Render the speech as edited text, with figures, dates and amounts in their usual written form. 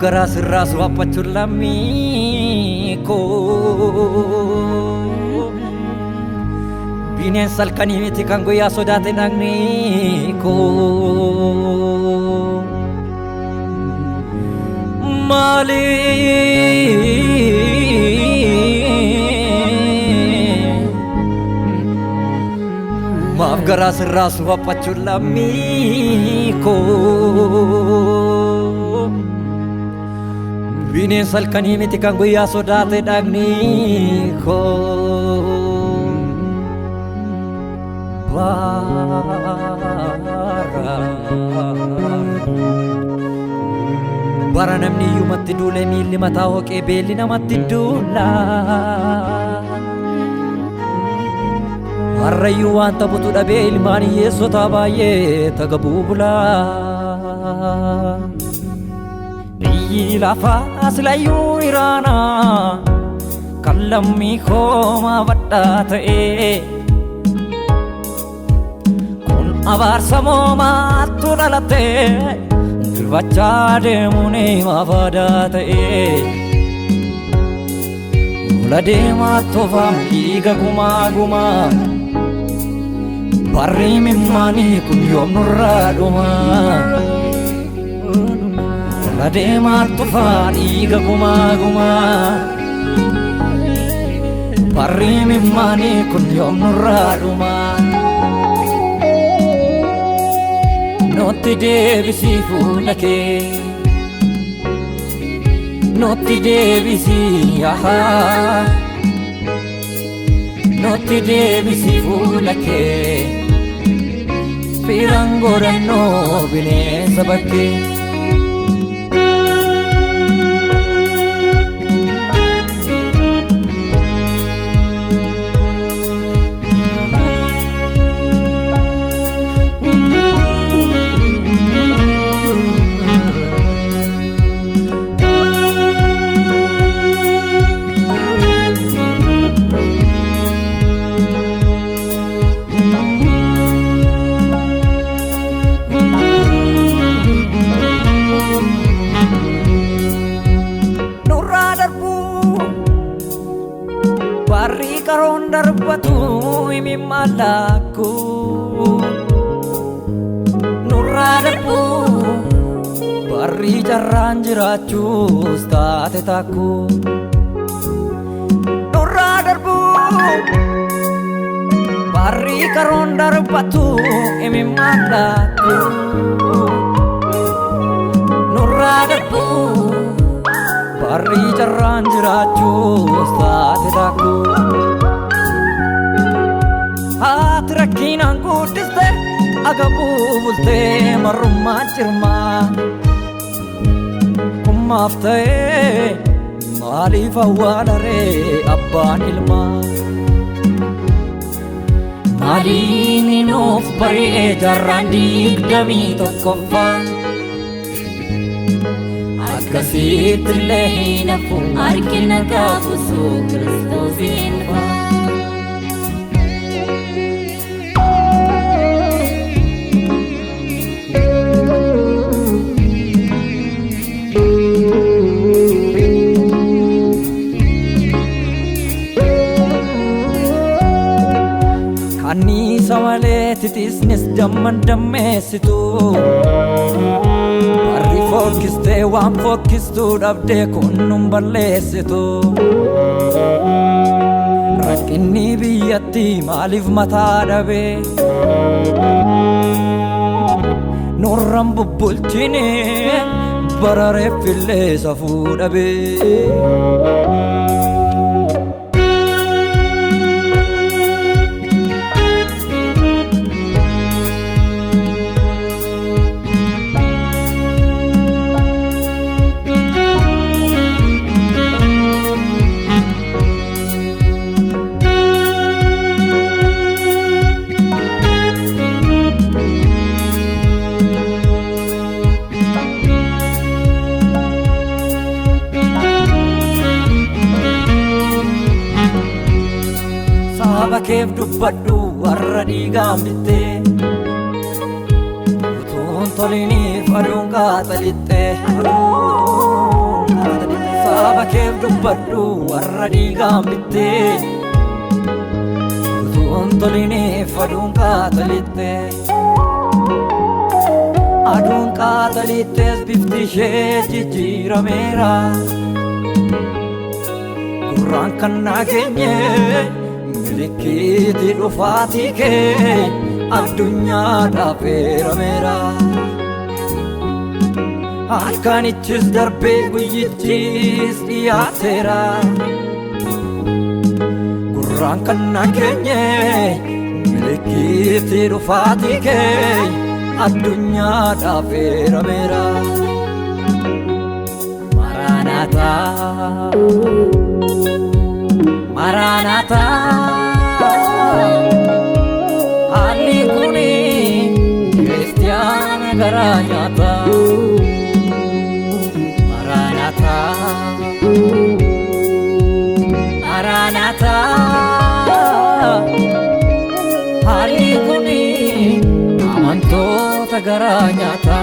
gara sirraas waappachuun lammii koo bineensa halkanii miti kan guyyaa sodaate dhagni koo maaf gara sirraas waappachuun lammii koo bineensa halkanii miti kan guyyaa sodaate dhagni koo bara namni iyyumatti duulee miilli mataa hooqee beelli namatti duula harrayyuu waan taphutu dhabee ilmaan hiyyeessotaa baay'ee tagabuu bulaa biyyi lafaa silayyuu iraana kan lammii koomaa badhaa ta'ee kun abaarsa moomaattu dhalatee dirfachaa deemuun himaaf aadaa ta'ee lola deemaa toofaa dhiiga gumaa gumaa barri mimmaanii kun yoom nurraa dhumaa lola deemaa toofaa dhiiga gumaa gumaa barri mimmaanii kun yoom nurraa dhumaa nootti deebisii fuula kee nootti deebisii ahaa nootti deebisii fuula kee firaan godhannoo bineensa bakkee barri karoon darbatu himi malaku nurraa darbu barri jarraan jiraachuus taate takku nurraa darbu barri karoon darbatu himi malaku nurraa darbu barri jarraan jiraachuus taate takku haati rakkinaan guddiste agabuu bultee marrummaa cirmaa kummaaf ta'ee maaliif awwaalaree abbaan ilmaa maaliin nuuf bari'ee jarraan 21ffaa akkasiittillee hin hafu argina gaafusuu Kiristoosiin faa kanniisa malee titisnis damman dammeessitu barri fokkistee waan fokkistuu dhabdee kun nun balleessitu rakkinni biyyatti maaliif mataa dhabee nurran bubbulchine bara reeffillee safuu dhabee keef dubbadhu warra dhiigaan bittee utuun toliniif aduun qaxalitte saba keef dubbadhu warra dhiigaan bitte utuun tolineef aduun qaxalitte aduun qaxalittees bifti ishee jijjiirameera gurraan kan nageenye milikiiti dhufaatii kee addunyaadhaaf eerameera halkanichis darbee guyyichis dhiyaateera gurraan kan nageenye milikiiti dhufaatii kee addunyaadhaaf eerameera Maranatha Maranatha haalli kuni kiristiyaana garaa nyaata Maranatha Maranatha haalli kuni amantoota garaa nyaata